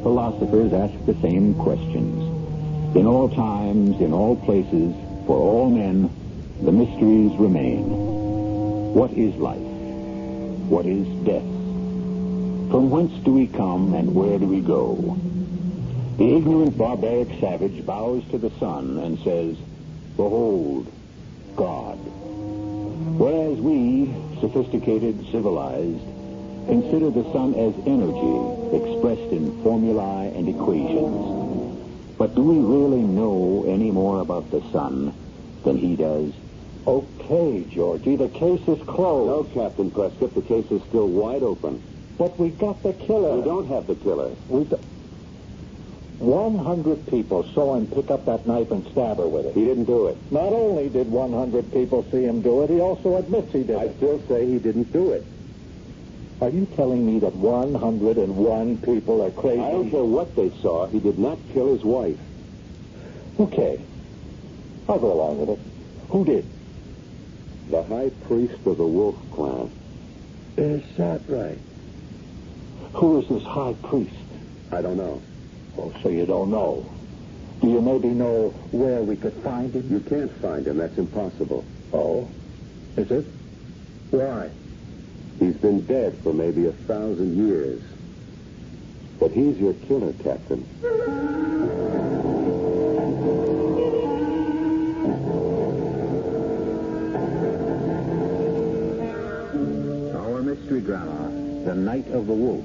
philosophers ask the same questions. In all times, in all places, for all men, the mysteries remain. What is life? What is death? From whence do we come and where do we go? The ignorant, barbaric savage bows to the sun and says, "Behold, God." Whereas we, sophisticated, civilized, consider the sun as energy expressed in formulae and equations. But do we really know any more about the sun than he does? Okay, Georgie, the case is closed. No, Captain Prescott, the case is still wide open. But we got the killer. We don't have the killer. 100 people saw him pick up that knife and stab her with it. He didn't do it. Not only did 100 people see him do it, he also admits he did I it. still say he didn't do it. Are you telling me that 101 people are crazy? I don't care what they saw. He did not kill his wife. Okay. I'll go along with it. Who did? The high priest of the Wolf Clan. Is that right? Who is this high priest? I don't know. Oh, so you don't know. Do you maybe know where we could find him? You can't find him. That's impossible. Oh? Is it? Why? He's been dead for maybe 1,000 years. But he's your killer, Captain. Our mystery drama, The Night of the Wolf,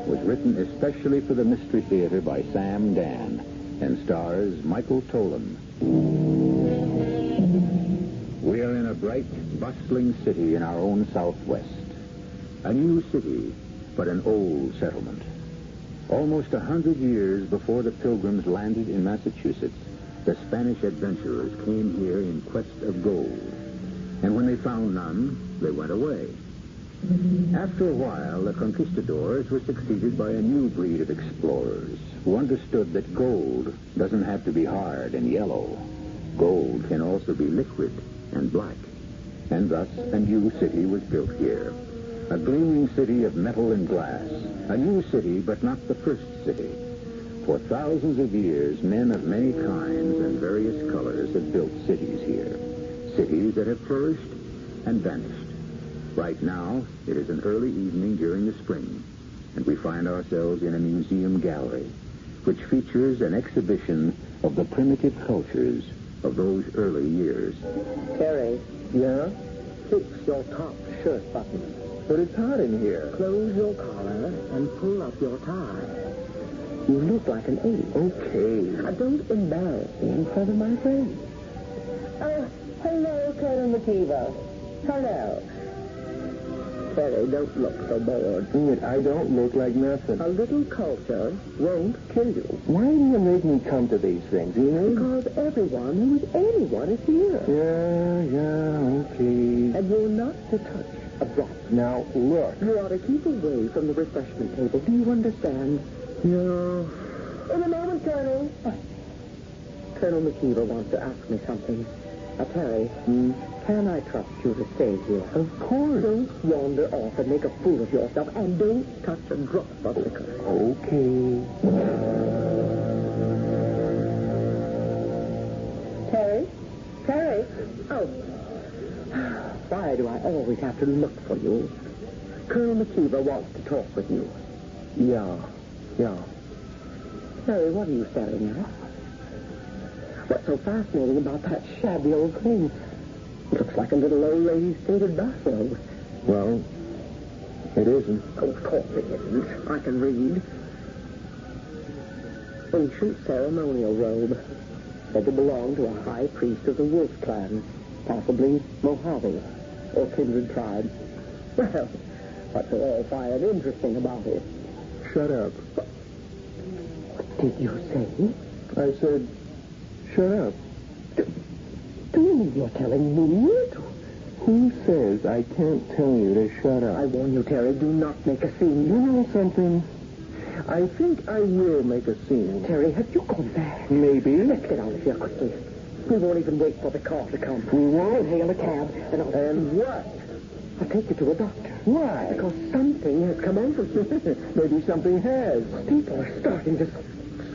was written especially for the Mystery Theater by Sam Dan and stars Michael Tolan. We are in a bright, bustling city in our own Southwest. A new city, but an old settlement. Almost 100 years before the Pilgrims landed in Massachusetts, the Spanish adventurers came here in quest of gold. And when they found none, they went away. After a while, the conquistadors were succeeded by a new breed of explorers who understood that gold doesn't have to be hard and yellow. Gold can also be liquid and black. And thus, a new city was built here. A gleaming city of metal and glass. A new city, but not the first city. For thousands of years, men of many kinds and various colors have built cities here. Cities that have flourished and vanished. Right now, it is an early evening during the spring, and we find ourselves in a museum gallery, which features an exhibition of the primitive cultures of those early years. Terry. Yeah? Fix your top shirt button. But it's hot in here. Close your collar and pull up your tie. You look like an ape. Okay. Don't embarrass me in front of my friends. Hello, Colonel McKeever. Hello. Terry, don't look so bored. I don't look like nothing. A little culture won't kill you. Why do you make me come to these things, Enid? Because everyone who is anyone is here. Yeah, okay. And you're not to touch a drop. Now, look. You ought to keep away from the refreshment table. Do you understand? Yeah. In a moment, Colonel. Colonel McKeever wants to ask me something. Terry, can I trust you to stay here? Of course. Don't wander off and make a fool of yourself, and don't touch a drop of liquor. Okay. Terry? Terry? Oh. Why do I always have to look for you? Colonel McKeever wants to talk with you. Yeah. Terry, what are you staring at? What's so fascinating about that shabby old thing? It looks like a little old lady's faded bathrobe. Well, it isn't. Oh, of course it isn't. I can read. Ancient ceremonial robe. Said to belong to a high priest of the Wolf Clan. Possibly Mojave or kindred tribe. Well, what's so all fired interesting about it? Shut up. What did you say? I said, shut up. Do you mean you're telling me? Who says I can't tell you to shut up? I warn you, Terry, do not make a scene. You know something? I think I will make a scene. Terry, have you gone mad? Maybe. Let's get out of here quickly. We won't even wait for the car to come. We won't? We'll hail a cab, and I'll... And what? I'll take you to a doctor. Why? Because something anything has come over you. Maybe something has. People are starting to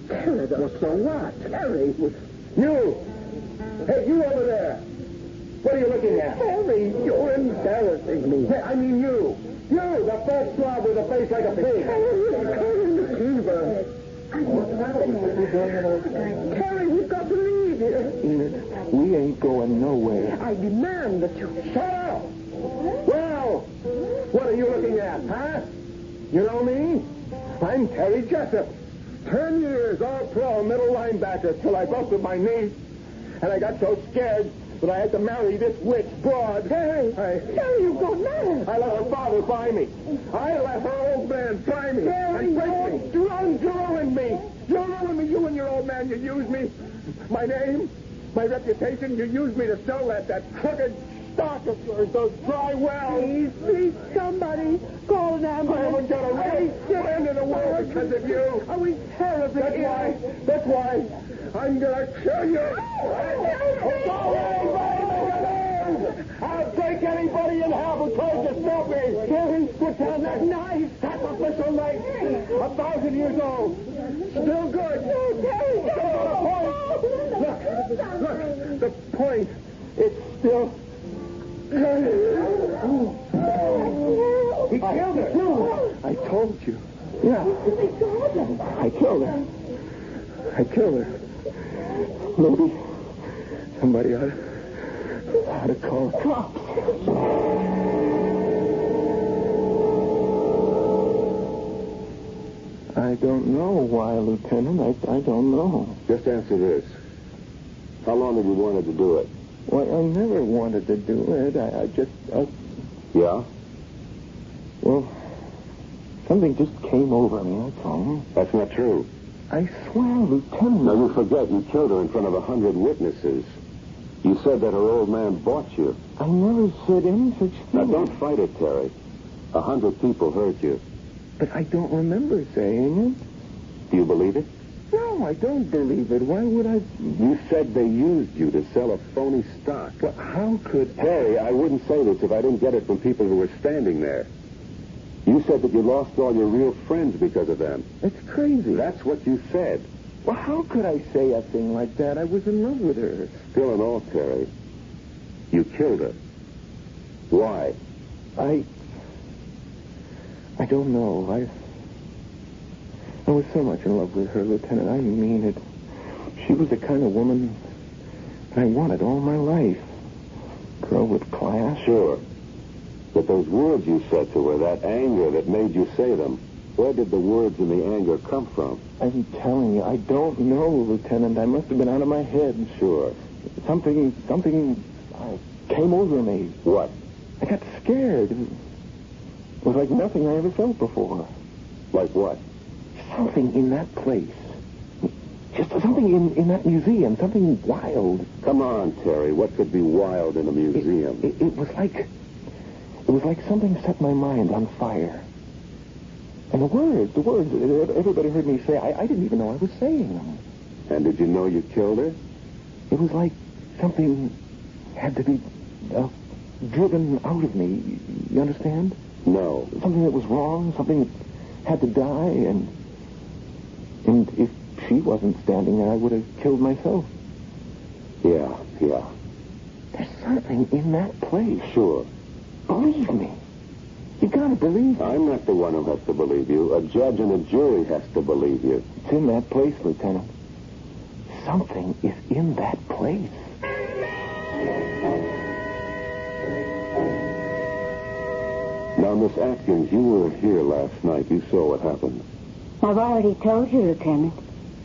stare at us. Well, so what? Harry, You! Hey, you over there! What are you looking at? Harry, you're embarrassing me. Hey, I mean you! You, the fat slob with a face like a pig! Harry, we've got to leave here. Enid, we ain't going nowhere. I demand that you... Shut up! Well, what are you looking at, huh? You know me? I'm Terry Jessup. 10 years all-pro middle linebacker till I busted my knee. And I got so scared that I had to marry this witch broad. Harry, you've gone mad. I let her father buy me. I let her old man buy me. Harry, And break me. You ruined me. You ruined me. You and your old man, you used me. My name, my reputation, you used me to sell that crooked stock of yours, those dry wells. Please, somebody call an I ambulance. haven't got a real friend in the world because of you. Are we terribly ill? That's why I'm going to kill you. I'll take anybody in hell who tries to stop me. Harry, put down that knife. Sacrificial knife. 1,000 years old. Still good. Look, the point. It's still... He killed her. I told you. Yeah. I killed her. Maybe somebody ought to call the cops. I don't know why, Lieutenant. I don't know. Just answer this. How long have you wanted to do it? Well, I never wanted to do it. Yeah? Well, something just came over me, that's all. That's not true. I swear, Lieutenant. Now, you forget you killed her in front of 100 witnesses. You said that her old man bought you. I never said any such Now, thing. don't fight it, Terry. 100 people heard you. But I don't remember saying it. Do you believe it? No, I don't believe it. Why would I... You said they used you to sell a phony stock. Well, how could... Terry, I wouldn't say this if I didn't get it from people who were standing there. You said that you lost all your real friends because of them. It's crazy. That's what you said. Well, how could I say a thing like that? I was in love with her. Still in all, Terry, you killed her. Why? I don't know. I was so much in love with her, Lieutenant. I mean it. She was the kind of woman I wanted all my life. Girl with class. Sure. But those words you said to her, that anger that made you say them, where did the words and the anger come from? I'm telling you, I don't know, Lieutenant. I must have been out of my head. Sure. Something came over me. What? I got scared. It was like nothing I ever felt before. Like what? Something in that place. Just something in that museum. Something wild. Come on, Terry. What could be wild in a museum? It was like something set my mind on fire. And the words, everybody heard me say, I didn't even know I was saying them. And did you know you killed her? It was like something had to be driven out of me. You understand? No. Something that was wrong, something that had to die, and if she wasn't standing there, I would have killed myself. Yeah. There's something in that place. Sure. Believe me. You gotta believe me. I'm not the one who has to believe you. A judge and a jury has to believe you. It's in that place, Lieutenant. Something is in that place. Now, Miss Atkins, you were here last night. You saw what happened. I've already told you, Lieutenant.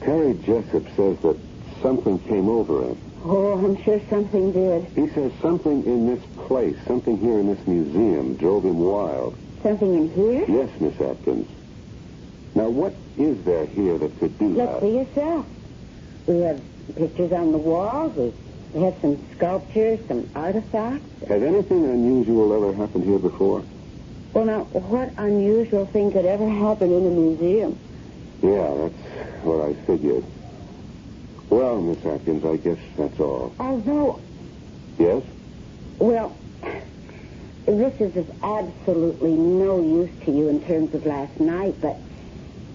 Terry Jessup says that something came over him. Oh, I'm sure something did. He says something in this place, something here in this museum, drove him wild. Something in here? Yes, Miss Atkins. Now, what is there here that could do Look that? for yourself. We have pictures on the walls. We have some sculptures, some artifacts. Has anything unusual ever happened here before? Well, now, what unusual thing could ever happen in a museum? Yeah, that's what I figured. Well, Miss Atkins, I guess that's all. Although, Yes? well, this is of absolutely no use to you in terms of last night, but,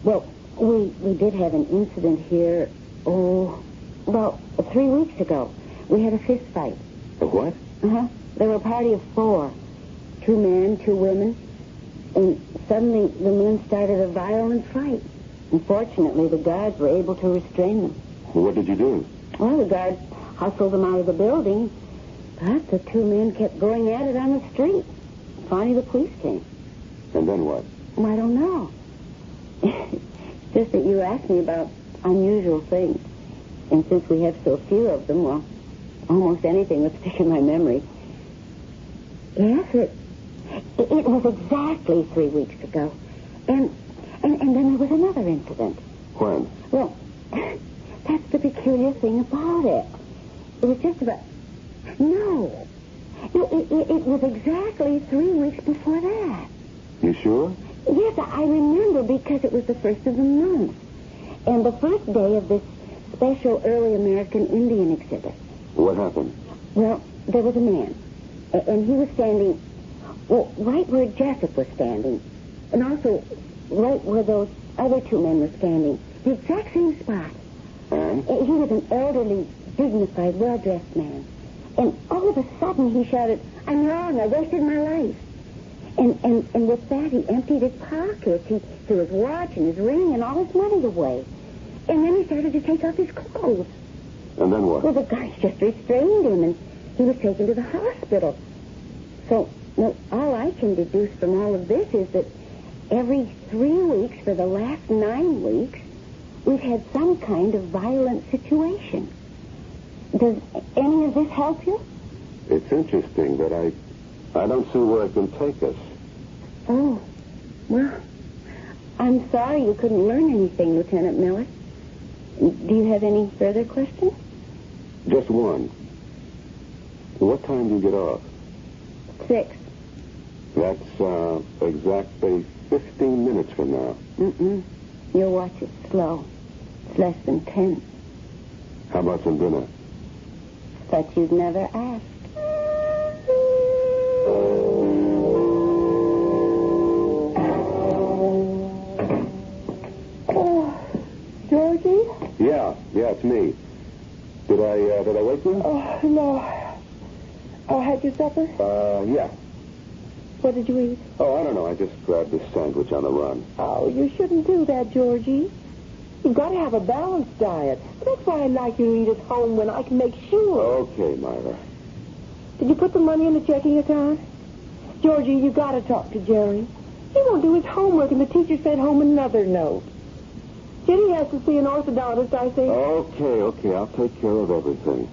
well, we did have an incident here, about 3 weeks ago. We had a fist fight. A what? Uh-huh. There were a party of 4. 2 men, 2 women. And suddenly the men started a violent fight. Unfortunately, the guards were able to restrain them. What did you do? Well, the guards hustled them out of the building, but the 2 men kept going at it on the street. Finally, the police came. And then what? Well, I don't know. Just that you asked me about unusual things. And since we have so few of them, well, almost anything would stick in my memory. Yes, it was exactly 3 weeks ago. And then there was another incident. When? Well, that's the peculiar thing about it. It was just about... No. It was exactly 3 weeks before that. You sure? Yes, I remember because it was the first of the month. And the first day of this special early American Indian exhibit. What happened? Well, there was a man. And he was standing, well, right where Jessup was standing. And also right where those other 2 men were standing. The exact same spot. And? He was an elderly, dignified, well-dressed man. And all of a sudden he shouted, "I'm wrong, I wasted my life." And with that, he emptied his pockets. He threw his watch and his ring and all his money away. And then he started to take off his clothes. And then what? Well, the guys just restrained him, and he was taken to the hospital. So, well, all I can deduce from all of this is that every 3 weeks for the last 9 weeks, we've had some kind of violent situation. Does any of this help you? It's interesting, but I don't see where it can take us. Oh, well, I'm sorry you couldn't learn anything, Lieutenant Miller. Do you have any further questions? Just one. What time do you get off? 6. That's exactly 15 minutes from now. Your watch is slow. It's less than 10. How about some dinner? But you'd never asked. Georgie? Yeah, it's me. Did I wake you? Oh, no. Oh, had your supper? Yeah. What did you eat? Oh, I don't know. I just grabbed this sandwich on the run. Oh, you shouldn't do that, Georgie. You've got to have a balanced diet. That's why I like you to eat at home when I can make sure. Okay, Myra. Did you put the money in the checking account? Georgie, you got to talk to Jerry. He won't do his homework, and the teacher sent home another note. Jenny has to see an orthodontist, I think. Okay. I'll take care of everything.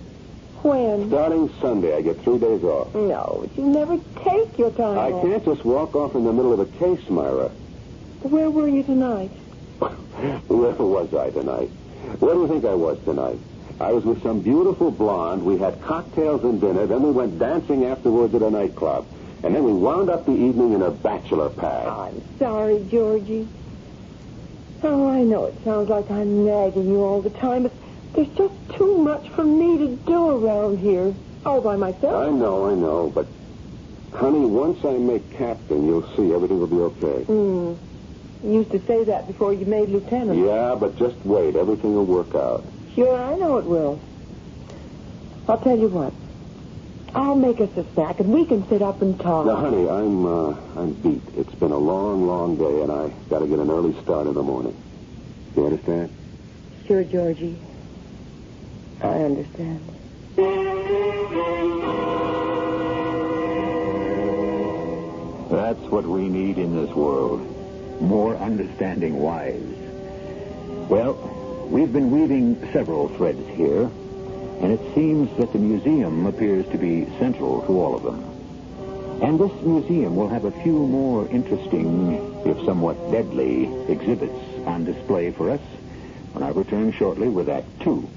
When? Starting Sunday, I get 3 days off. No, but you never take your time I off. can't just walk off in the middle of a case, Myra. Where were you tonight? Where was I tonight? Where do you think I was tonight? I was with some beautiful blonde. We had cocktails and dinner. Then we went dancing afterwards at a nightclub. And then we wound up the evening in a bachelor pad. I'm sorry, Georgie. Oh, I know it sounds like I'm nagging you all the time, but there's just too much for me to do around here. All by myself. I know. But, honey, once I make captain, you'll see everything will be okay. You used to say that before you made lieutenant. Yeah, but just wait. Everything will work out. Sure, I know it will. I'll tell you what. I'll make us a snack, and we can sit up and talk. Now, honey, I'm beat. It's been a long, long day, and I got to get an early start in the morning. You understand? Sure, Georgie. I understand. That's what we need in this world. More understanding wives. Well, we've been weaving several threads here, and it seems that the museum appears to be central to all of them. And this museum will have a few more interesting, if somewhat deadly, exhibits on display for us when I return shortly with Act 2.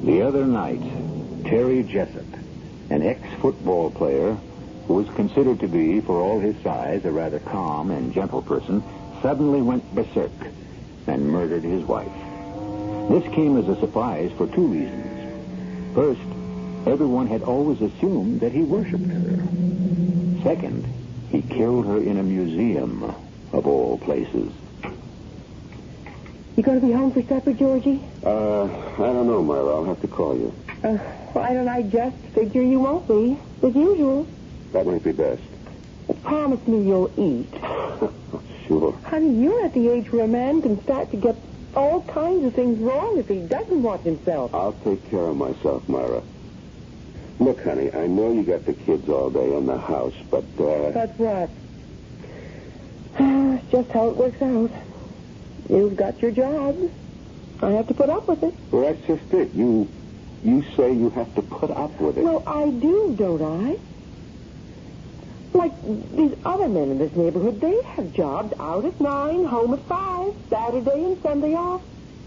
The other night, Terry Jessup, an ex-football player who was considered to be, for all his size, a rather calm and gentle person, suddenly went berserk and murdered his wife. This came as a surprise for two reasons. First, everyone had always assumed that he worshipped her. Second, he killed her in a museum, of all places. You going to be home for supper, Georgie? I don't know, Myra. I'll have to call you. Why don't I just figure you won't be, as usual? That might be best. Promise me you'll eat. Sure. Honey, you're at the age where a man can start to get all kinds of things wrong if he doesn't watch himself. I'll take care of myself, Myra. Look, honey, I know you got the kids all day in the house, but, That's what? It's just how it works out. You've got your job. I have to put up with it. Well, that's just it. You say you have to put up with it. Well, I do, don't I? Like these other men in this neighborhood, they have jobs out at 9, home at 5, Saturday and Sunday off.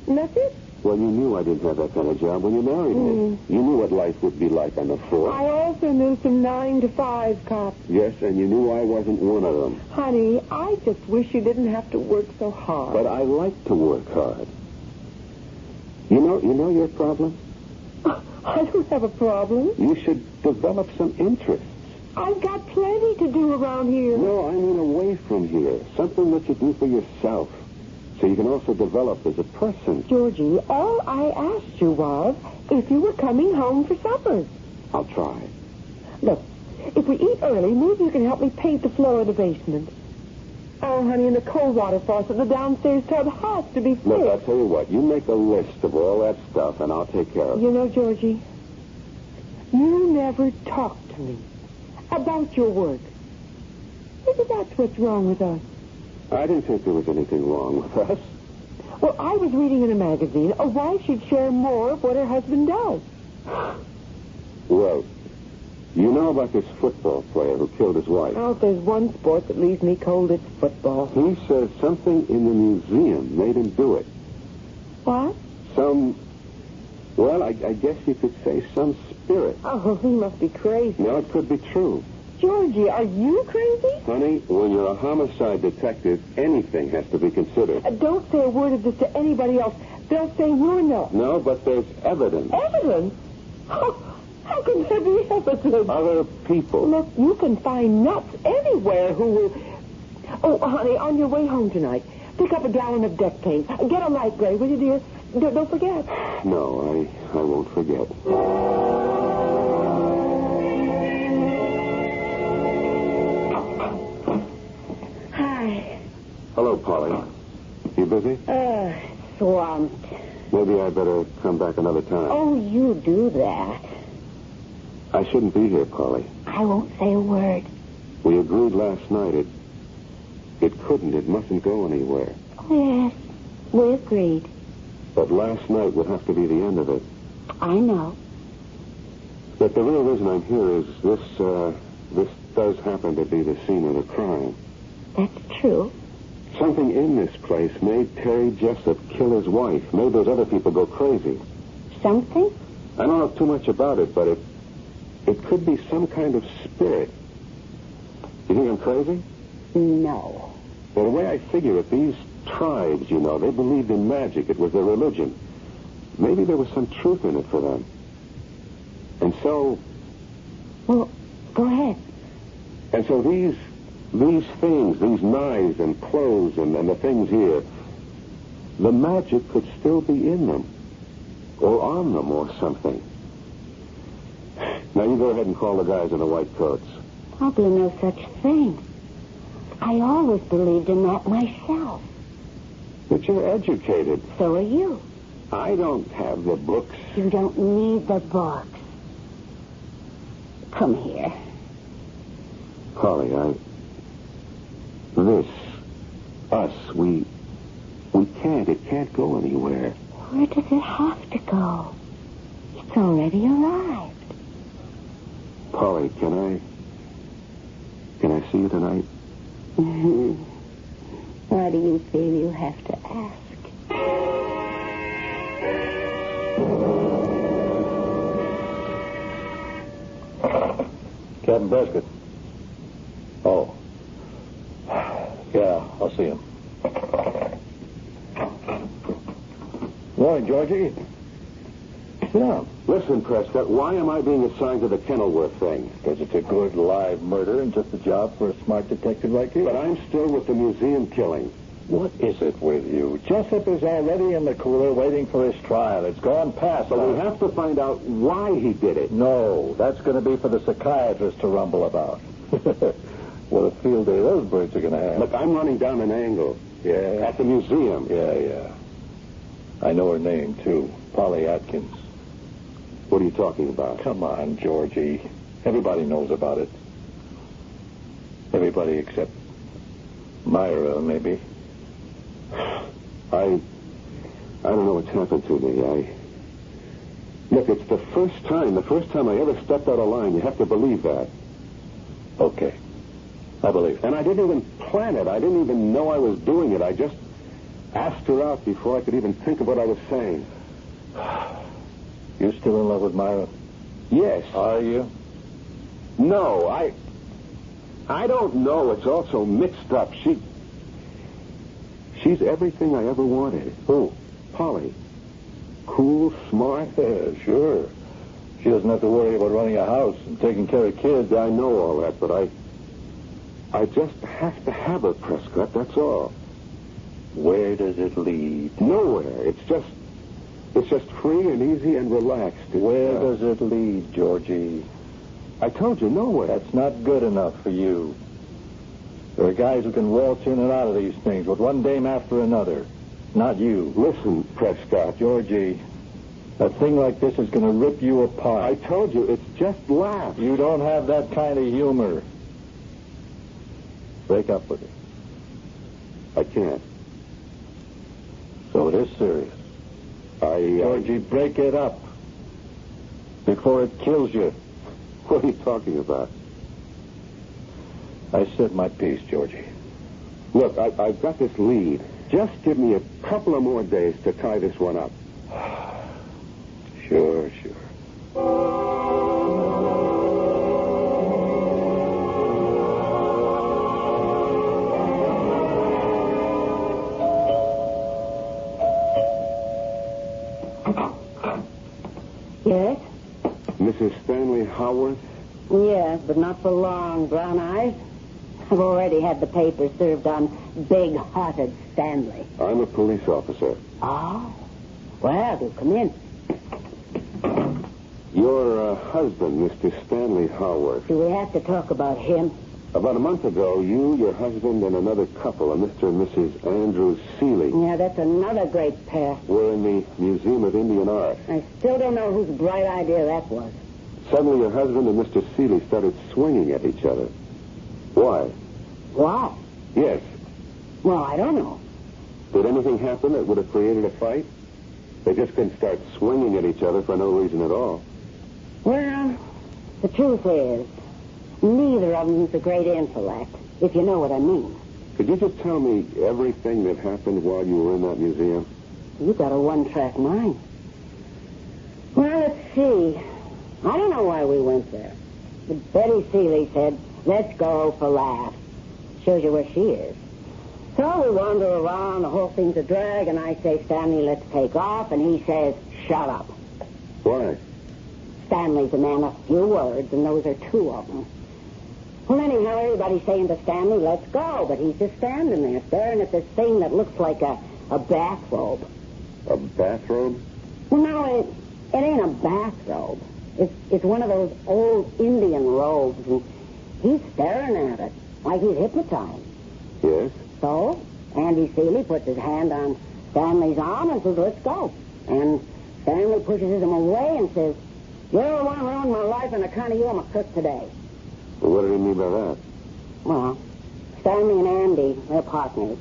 And that's it. Well, you knew I didn't have that kind of job when you married me. You knew what life would be like on the floor. I also knew some 9 to 5 cops. Yes, and you knew I wasn't one of them. Honey, I just wish you didn't have to work so hard. But I like to work hard. You know your problem? I don't have a problem. You should develop some interests. I've got plenty to do around here. No, I mean away from here. Something that you do for yourself. So you can also develop as a person. Georgie, all I asked you was if you were coming home for supper. I'll try. Look, if we eat early, maybe you can help me paint the floor of the basement. Oh, honey, and the cold water faucet in the downstairs tub has to be fixed. Look, I'll tell you what. You make a list of all that stuff, and I'll take care of it. You know, Georgie, you never talk to me about your work. Maybe that's what's wrong with us. I didn't think there was anything wrong with us. Well, I was reading in a magazine a wife should share more of what her husband does. Well, you know about this football player who killed his wife. Oh, if there's one sport that leaves me cold, it's football. He says something in the museum made him do it. What? Well, I guess you could say some spirit. Oh, he must be crazy. Now, it could be true. Georgie, are you crazy? Honey, when you're a homicide detective, anything has to be considered. Don't say a word of this to anybody else. They'll say you're nuts. No, but there's evidence. Evidence? How can there be evidence? Other people. Look, you can find nuts anywhere who will... Oh, honey, on your way home tonight, pick up a gallon of deck paint. Get a light gray, will you, dear? Don't forget. No, I won't forget. Hi. Hello, Polly. You busy? Swamped. Maybe I better come back another time. Oh, you do that. I shouldn't be here, Polly. I won't say a word. We agreed last night it mustn't go anywhere. Oh, yes, we agreed. But last night would have to be the end of it. I know. But the real reason I'm here is this does happen to be the scene of the crime. That's true. Something in this place made Terry Jessup kill his wife, made those other people go crazy. Something? I don't know too much about it, but it could be some kind of spirit. You think I'm crazy? No. Well, the way I figure it, these tribes, they believed in magic. It was their religion. Maybe there was some truth in it for them. And so... Well, go ahead. And so these things, these knives and clothes and the things here, the magic could still be in them. Or on them or something. Now you go ahead and call the guys in the white coats. I'll do no such thing. I always believed in that myself. But you're educated. So are you. I don't have the books. You don't need the books. Come here. Polly, it can't go anywhere. Where does it have to go? It's already arrived. Polly, can I see you tonight? Why do you feel you have to ask? Captain Prescott. Oh. Yeah, I'll see him. morning, Georgie. Sit down. Listen, Prescott, why am I being assigned to the Kenilworth thing? Because it's a good live murder and just a job for a smart detective like you. But I'm still with the museum killing. What is it with you? Jessup is already in the cooler waiting for his trial. It's gone past. But we have to find out why he did it. No, that's going to be for the psychiatrist to rumble about. What a field day those birds are going to have. Look, I'm running down an angle. Yeah? At the museum. Yeah. I know her name, too. Polly Atkins. What are you talking about? Come on, Georgie. Everybody knows about it. Everybody except Myra, maybe. I don't know what's happened to me. Look, it's the first time I ever stepped out of line. You have to believe that. Okay. I believe. And I didn't even plan it. I didn't even know I was doing it. I just asked her out before I could even think of what I was saying. You still in love with Myra? Yes. Are you? No, I don't know. It's all so mixed up. She's everything I ever wanted. Who? Polly. Cool, smart. Yeah, sure. She doesn't have to worry about running a house and taking care of kids. I know all that, but I just have to have her, Prescott, that's all. Where does it lead? Nowhere. It's just free and easy and relaxed. Where does it lead, Georgie? I told you, nowhere. That's not good enough for you. There are guys who can waltz in and out of these things with one dame after another. Not you. Listen, Prescott. Georgie, a thing like this is going to rip you apart. I told you, it's just laughs. You don't have that kind of humor. Break up with her. I can't. So it is serious. Georgie, break it up before it kills you. What are you talking about? I said my piece, Georgie. Look, I've got this lead. Just give me a couple of more days to tie this one up. Sure. Yes? Mrs. Stanley Howarth? Yes, but not for long, Brown Eyes. I've already had the paper served on big-hearted Stanley. I'm a police officer. Oh? Well, do come in. Your husband, Mr. Stanley Howarth. Do we have to talk about him? About a month ago, you, your husband, and another couple, a Mr. and Mrs. Andrew Seeley, Yeah, that's another great pair. were in the Museum of Indian Art. I still don't know whose bright idea that was. Suddenly, your husband and Mr. Seeley started swinging at each other. Why? Wow. Yes. Well, I don't know. Did anything happen that would have created a fight? They just couldn't start swinging at each other for no reason at all. Well, the truth is, neither of them's a great intellect, if you know what I mean. Could you just tell me everything that happened while you were in that museum? You got a one-track mind. Well, let's see. I don't know why we went there. But Betty Seeley said, let's go for laughs. Shows you where she is. So we wander around, the whole thing's a drag, and I say, Stanley, let's take off, and he says, shut up. Why? Stanley's a man of few words, and those are two of them. Well, anyhow, everybody's saying to Stanley, let's go, but he's just standing there, staring at this thing that looks like a bathrobe. A bathrobe? Well, no, it ain't a bathrobe. It's one of those old Indian robes, and he's staring at it like he's hypnotized. Yes. So, Andy Seeley puts his hand on Stanley's arm and says, let's go. And Stanley pushes him away and says, you're the one who ruined my life, and account of you, I'm a crook today. Well, what did he mean by that? Well, Stanley and Andy, they're partners.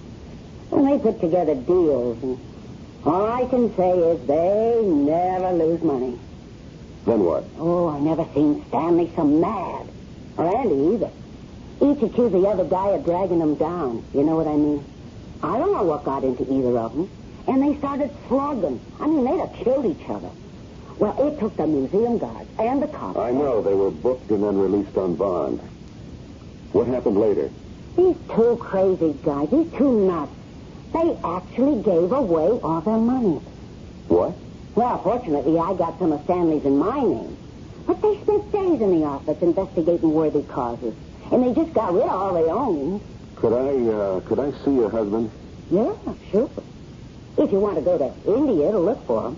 And they put together deals, and all I can say is they never lose money. Then what? Oh, I never seen Stanley so mad. Or Andy either. Each accused the other guy of dragging them down. You know what I mean? I don't know what got into either of them. And they started slugging. I mean, they'd have killed each other. Well, it took the museum guards and the cops. I know. They were booked and then released on bond. What happened later? These two crazy guys, these two nuts, they actually gave away all their money. What? Well, fortunately, I got some of Stanley's in my name. But they spent days in the office investigating worthy causes. And they just got rid of all they owned. Could I see your husband? Yeah, sure. If you want to go to India to look for him.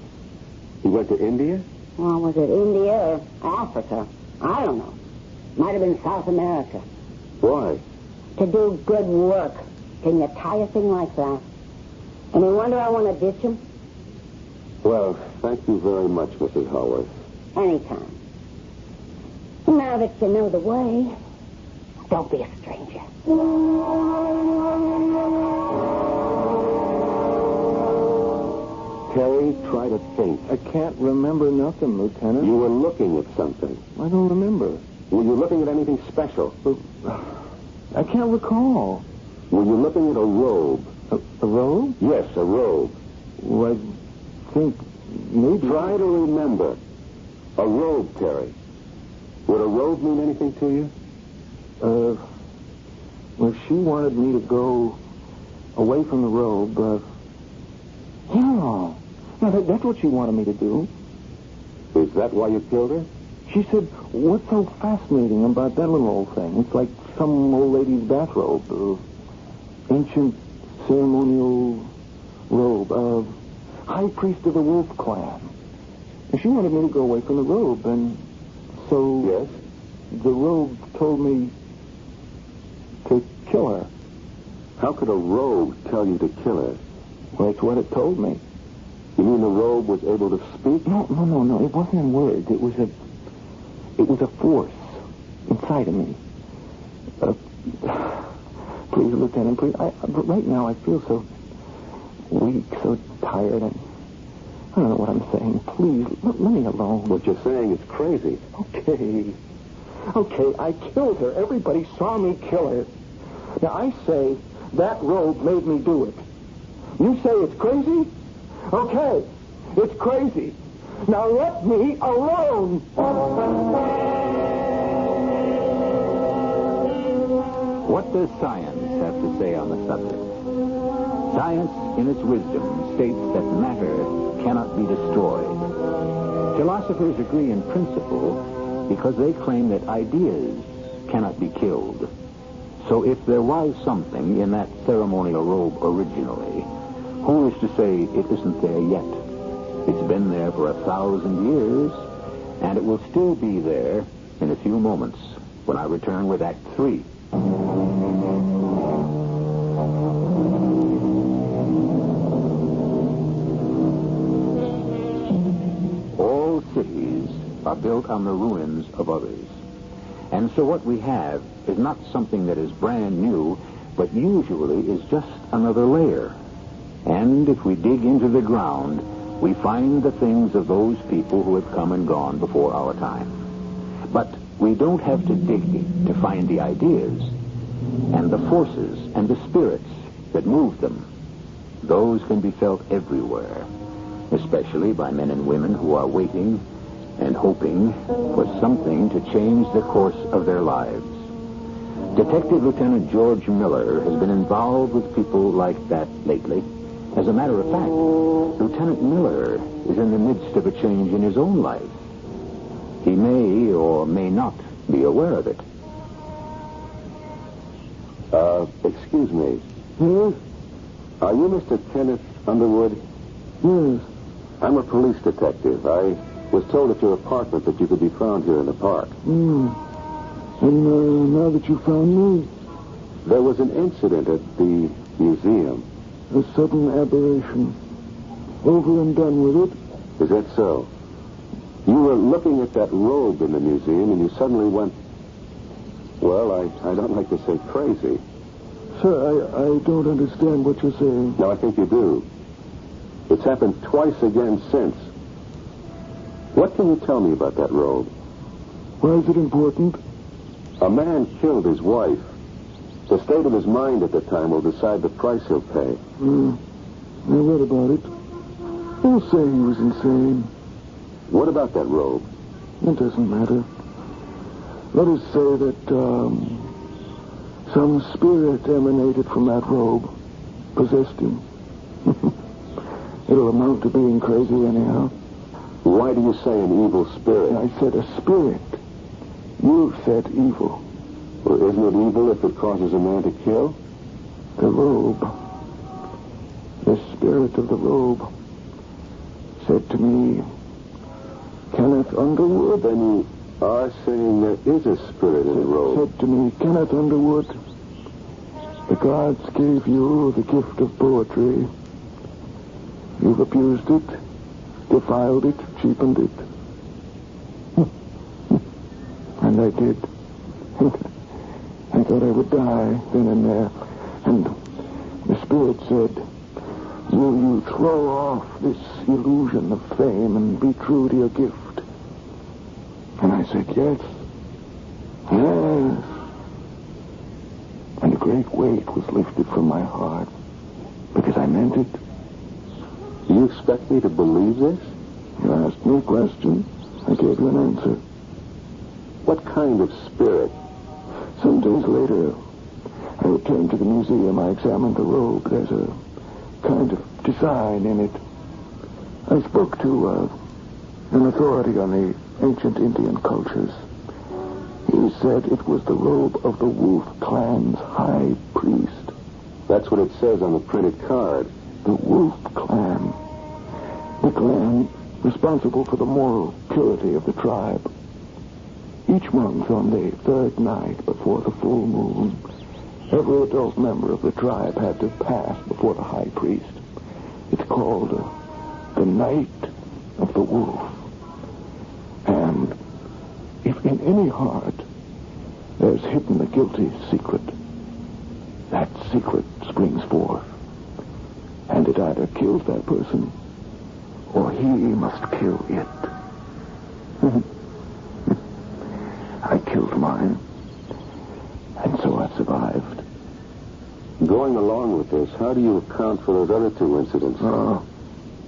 He went to India? Well, was it India or Africa? I don't know. Might have been South America. Why? To do good work. Can you tie a thing like that? Any wonder I want to ditch him? Well, thank you very much, Mrs. Howard. Anytime. Now that you know the way, don't be a stranger. Terry, try to think. I can't remember nothing, Lieutenant. You were looking at something. I don't remember. Were you looking at anything special? I can't recall. Were you looking at a robe? A robe? Yes, a robe. Well, I think maybe... Try to remember. A robe, Terry. Would a robe mean anything to you? Well, she wanted me to go away from the robe. Yeah. No, that's what she wanted me to do. Is that why you killed her? She said, what's so fascinating about that little old thing? It's like some old lady's bathrobe. Ancient ceremonial robe. High priest of the Wolf Clan. And she wanted me to go away from the robe, and so... Yes? The robe told me to kill her. How could a robe tell you to kill her? Well, that's what it told me. You mean the robe was able to speak? No. It wasn't in words. It was a force inside of me. Please, Lieutenant, please. But right now I feel so weak, so tired. I don't know what I'm saying. Please, let me alone. What you're saying is crazy. Okay, I killed her. Everybody saw me kill her. Now, I say that robe made me do it. You say it's crazy? Okay, it's crazy. Now let me alone. What does science have to say on the subject? Science, in its wisdom, states that matter cannot be destroyed. Philosophers agree in principle because they claim that ideas cannot be killed. So if there was something in that ceremonial robe originally, who is to say it isn't there yet? It's been there for 1,000 years, and it will still be there in a few moments when I return with Act 3. All cities are built on the ruins of others. And so what we have is not something that is brand new, but usually is just another layer. And if we dig into the ground, we find the things of those people who have come and gone before our time. But we don't have to dig to find the ideas and the forces and the spirits that move them. Those can be felt everywhere, especially by men and women who are waiting and hoping for something to change the course of their lives. Detective Lieutenant George Miller has been involved with people like that lately. As a matter of fact, Lieutenant Miller is in the midst of a change in his own life. He may or may not be aware of it. Excuse me. Yes? Are you Mr. Kenneth Underwood? Yes. I'm a police detective. I was told at your apartment that you could be found here in the park. And now that you found me, There was an incident at the museum. a sudden aberration. Over and done with it. Is that so? You were looking at that robe in the museum and you suddenly went, well, I don't like to say crazy. Sir, I don't understand what you're saying. No, I think you do. It's happened twice again since. What can you tell me about that robe? Why is it important? A man killed his wife. The state of his mind at the time will decide the price he'll pay. I read about it. They'll say he was insane. What about that robe? It doesn't matter. Let us say that, some spirit emanated from that robe. Possessed him. It'll amount to being crazy anyhow. Why do you say an evil spirit? I said a spirit. You said evil. Well, isn't it evil if it causes a man to kill? The robe. The spirit of the robe said to me, Kenneth Underwood. Then you are saying there is a spirit in the robe. Said to me, Kenneth Underwood, the gods gave you the gift of poetry. You've abused it, defiled it, cheapened it. And I did. I thought I would die then and there. And the spirit said, will you throw off this illusion of fame and be true to your gift? And I said, yes. Yes. And a great weight was lifted from my heart because I meant it. Do you expect me to believe this? You asked me a question. I gave you an answer. What kind of spirit? Some days later, I returned to the museum. I examined the robe. There's a kind of design in it. I spoke to an authority on the ancient Indian cultures. He said it was the robe of the Wolf clan's high priest. That's what it says on the printed card. The Wolf clan. The clan responsible for the moral purity of the tribe. Each month on the third night before the full moon, every adult member of the tribe had to pass before the high priest. It's called the Night of the Wolf. And if in any heart there's hidden a guilty secret, that secret springs forth. And it either kills that person or he must kill it. I killed mine. And so I survived. Going along with this, how do you account for those other two incidents?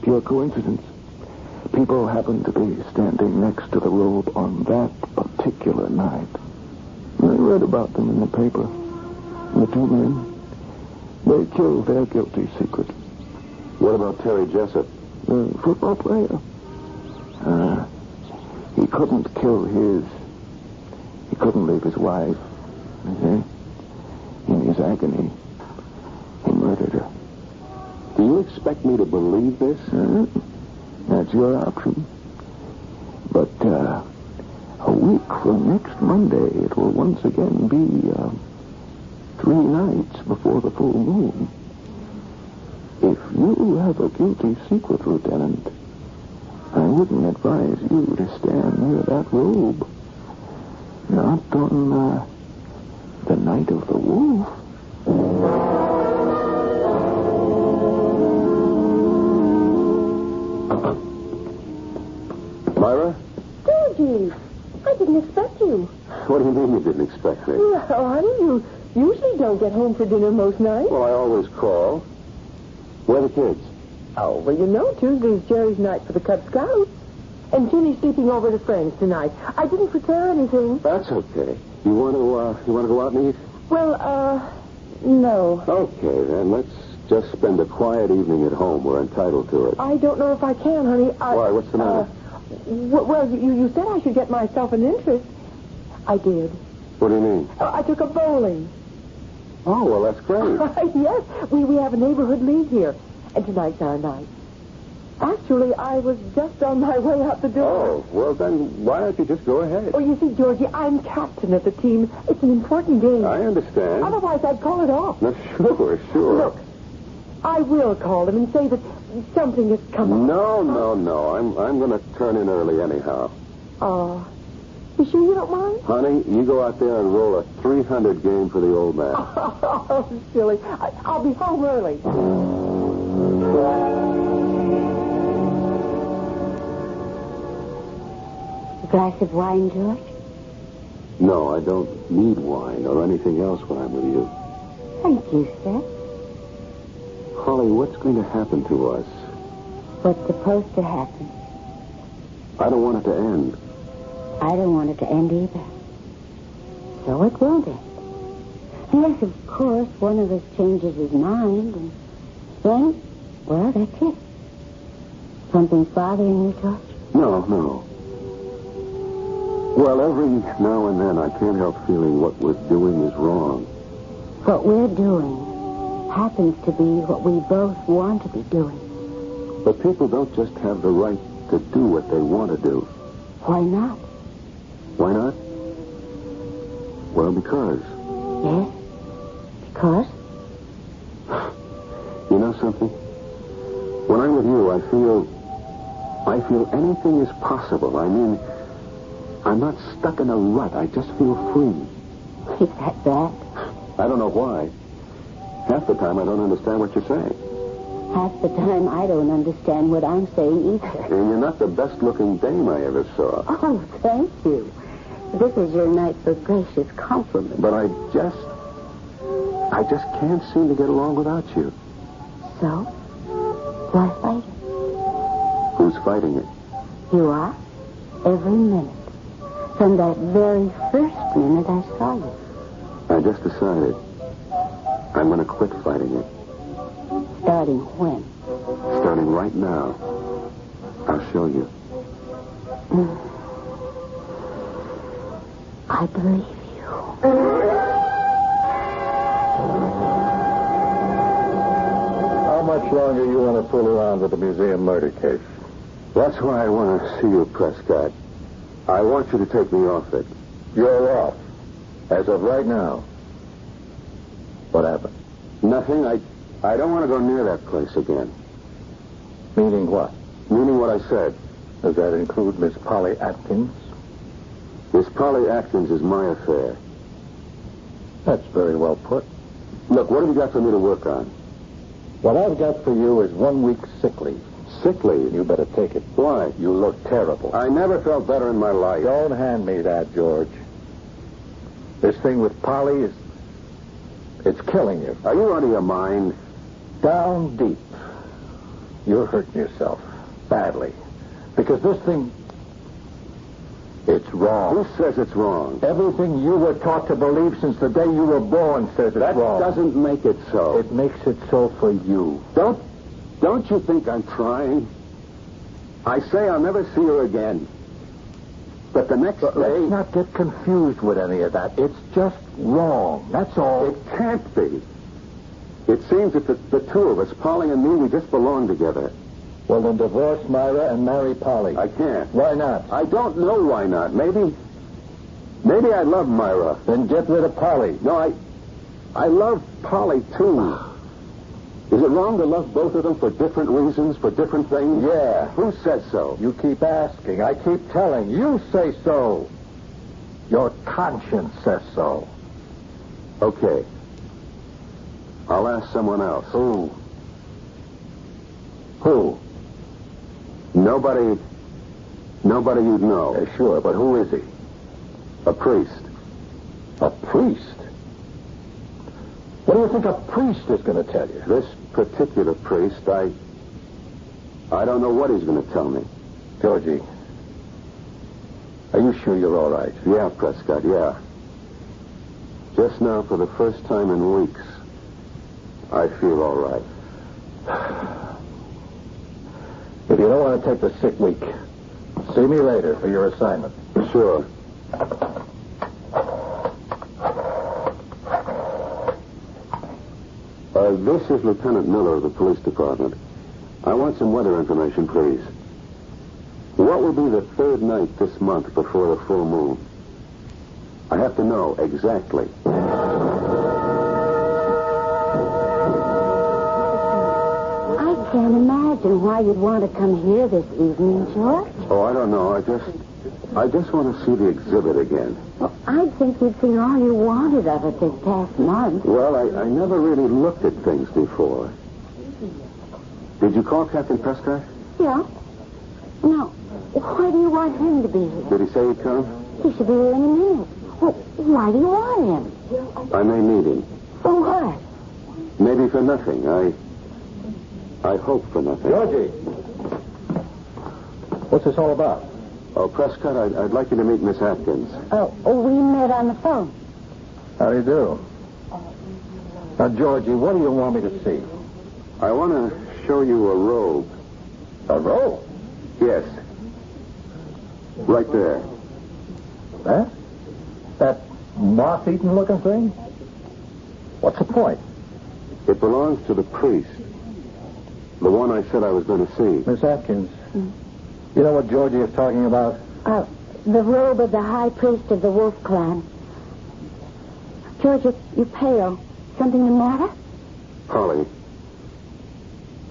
Pure coincidence. People happened to be standing next to the robe on that particular night. I read about them in the paper. The two men, they killed their guilty secret. What about Terry Jessup? The football player. He couldn't kill his. He couldn't leave his wife. In his agony, he murdered her. Do you expect me to believe this? That's your option. But a week from next Monday, it will once again be 3 nights before the full moon. If you have a guilty secret, Lieutenant, I wouldn't advise you to stand near that robe. Not on the Night of the Wolf. Myra? Georgie, I didn't expect you. What do you mean you didn't expect me? Well, honey, you usually don't get home for dinner most nights. Well, I always call. Where are the kids? Oh, well, you know, Tuesday's Jerry's night for the Cub Scouts. And Ginny's sleeping over at a friend's tonight. I didn't prepare anything. That's okay. You want to go out and eat? Well, no. Okay, then let's just spend a quiet evening at home. We're entitled to it. I don't know if I can, honey. Why? What's the matter? Well, you said I should get myself an interest. I did. What do you mean? I took up bowling. Oh, well, that's great. Yes, we have a neighborhood league here. And tonight's our night. Actually, I was just on my way out the door. Oh, well, then why don't you just go ahead? Oh, you see, Georgie, I'm captain of the team. It's an important game. I understand. Otherwise, I'd call it off. No, sure. Look, I will call them and say that something has come up. No. I'm going to turn in early anyhow. Oh, you sure you don't mind? Honey, you go out there and roll a 300 game for the old man. Oh, silly. I'll be home early. A glass of wine, George? No, I don't need wine or anything else when I'm with you. Thank you, sir. Holly, what's going to happen to us? What's supposed to happen? I don't want it to end. I don't want it to end either. So it won't end. Unless, of course, one of us changes his mind, and then, well, that's it. Something's bothering you, George? No. Well, every now and then I can't help feeling what we're doing is wrong. What we're doing happens to be what we both want to be doing. But people don't just have the right to do what they want to do. Why not? Why not? Well, because. Yes? Because? You know something? When I'm with you, I feel anything is possible. I mean, I'm not stuck in a rut. I just feel free. Is that bad? I don't know why. Half the time I don't understand what you're saying. Half the time I don't understand what I'm saying either. And you're not the best-looking dame I ever saw. Oh, thank you. This is your night for gracious compliment. But I just can't seem to get along without you. So? Why fight? Who's fighting it? You are. Every minute. From that very first minute I saw you. I just decided I'm going to quit fighting it. Starting when? Starting right now. I'll show you. I believe you. How much longer you want to fool around with the museum murder case? That's why I want to see you, Prescott. I want you to take me off it. You're off. As of right now. What happened? Nothing. I don't want to go near that place again. Meaning what? Meaning what I said. Does that include Miss Polly Atkins? Miss Polly Atkins is my affair. That's very well put. Look, what have you got for me to work on? What I've got for you is 1 week's sick leave. Sick leave? You better take it. Why? You look terrible. I never felt better in my life. Don't hand me that, George. This thing with Polly it's killing you. Are you out of your mind? Down deep. You're hurting yourself. Badly. Because this thing, it's wrong. Who says it's wrong? Everything you were taught to believe since the day you were born says it's wrong. That doesn't make it so. It makes it so for you. Don't you think I'm trying? I say I'll never see her again. But the next day... Let's not get confused with any of that. It's just wrong. That's all. It can't be. It seems that the two of us, Polly and me, we just belong together. Well, then divorce Myra and marry Polly. I can't. Why not? I don't know why not. Maybe I love Myra. Then get rid of Polly. No, I love Polly, too. Is it wrong to love both of them for different reasons, for different things? Yeah. Who says so? You keep asking. I keep telling. You say so. Your conscience says so. Okay. I'll ask someone else. Who? Who? Nobody you'd know. Sure, but who is he? A priest. A priest? What do you think a priest is going to tell you? This particular priest, I don't know what he's going to tell me. Georgie, are you sure you're all right? Yeah, Prescott, yeah. Just now, for the first time in weeks, I feel all right. If you don't want to take the sick week, see me later for your assignment. Sure. This is Lieutenant Miller of the police department. I want some weather information, please. What will be the third night this month before the full moon? I have to know exactly. I can't imagine why you'd want to come here this evening, George. Oh, I don't know. I just want to see the exhibit again. Well, I'd think you'd seen all you wanted of it this past month. Well, I never really looked at things before. Did you call Captain Prescott? Yeah. Now, why do you want him to be here? Did he say he'd come? He should be here in a minute. Well, why do you want him? I may need him. For what? Maybe for nothing. I hope for nothing. Georgie! What's this all about? Oh, Prescott, I'd like you to meet Miss Atkins. Oh, we met on the phone. How do you do? Now, Georgie, what do you want me to see? I want to show you a robe. A robe? Yes. Right there. That? That moth-eaten looking thing? What's the point? It belongs to the priest. The one I said I was going to see. Miss Atkins, you know what Georgie is talking about? The robe of the high priest of the Wolf Clan. George, you're pale. Something the matter? Polly,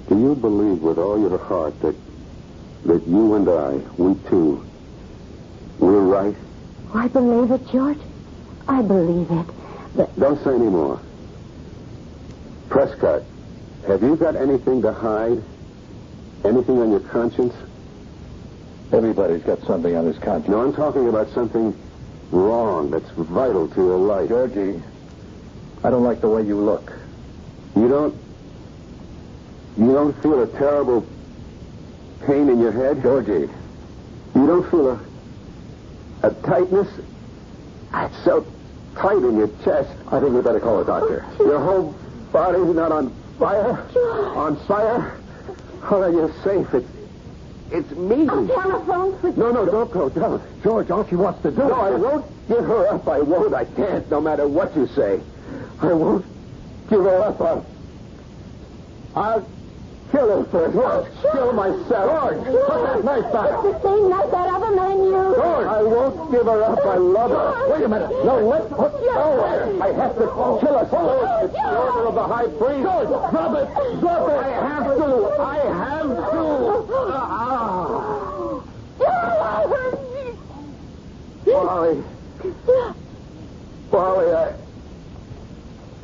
do you believe with all your heart that you and I, we two, we're right? I believe it, George. I believe it. But Don't say any more. Prescott, have you got anything to hide? Anything on your conscience? Everybody's got something on his conscience. No, I'm talking about something wrong that's vital to your life. Georgie, I don't like the way you look. You don't feel a terrible pain in your head? Georgie. You don't feel a tightness? It's so tight in your chest. I think we better call a doctor. Your whole body's not on fire? On fire? Oh, then you're safe. It's me. telephone for... No, don't go. Don't. George, all she wants to do No, I won't give her up. I won't. I can't, no matter what you say. I won't give her up. I'll kill her first. I'll kill myself. George, put that knife back. It's the same knife that other man used. George, I won't give her up. I love her. Wait a minute. No, I have to kill her. It's the order of the high priest. George, drop it. Drop it. I have to. Polly,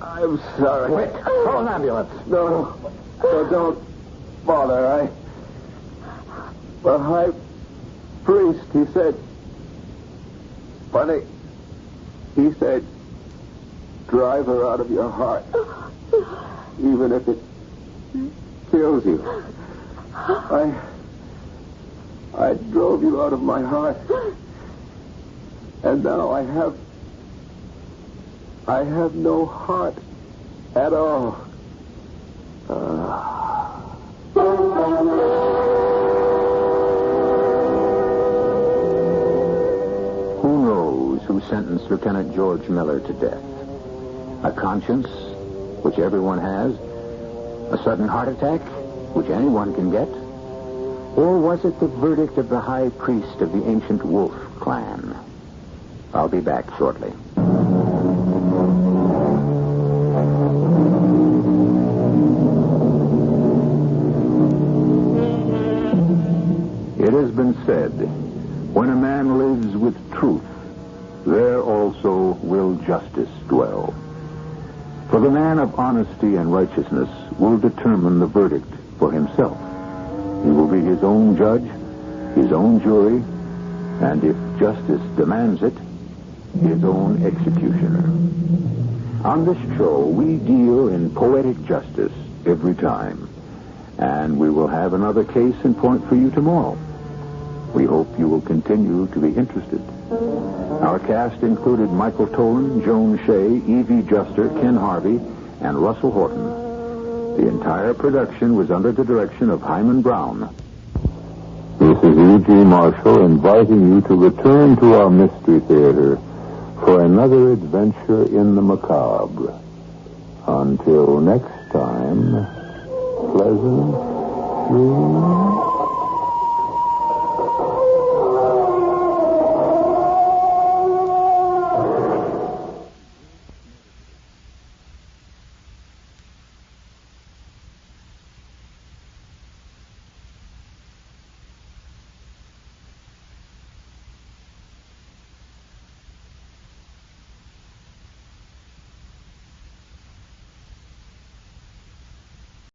I'm sorry. Quick, call an ambulance. No, don't bother. The high priest, he said, funny, he said, drive her out of your heart, even if it kills you. I drove you out of my heart, and now I have no heart at all. Who knows who sentenced Lieutenant George Miller to death? A conscience, which everyone has? A sudden heart attack, which anyone can get? Or was it the verdict of the high priest of the ancient Wolf clan? I'll be back shortly. It has been said, when a man lives with truth, there also will justice dwell. For the man of honesty and righteousness will determine the verdict for himself. He will be his own judge, his own jury, and if justice demands it, his own executioner. On this show, we deal in poetic justice every time, and we will have another case in point for you tomorrow. We hope you will continue to be interested. Our cast included Michael Tolan, Joan Shea, Evie Juster, Ken Harvey, and Russell Horton. The entire production was under the direction of Hyman Brown. This is E.G. Marshall inviting you to return to our Mystery Theater for another adventure in the macabre. Until next time, pleasant dreams.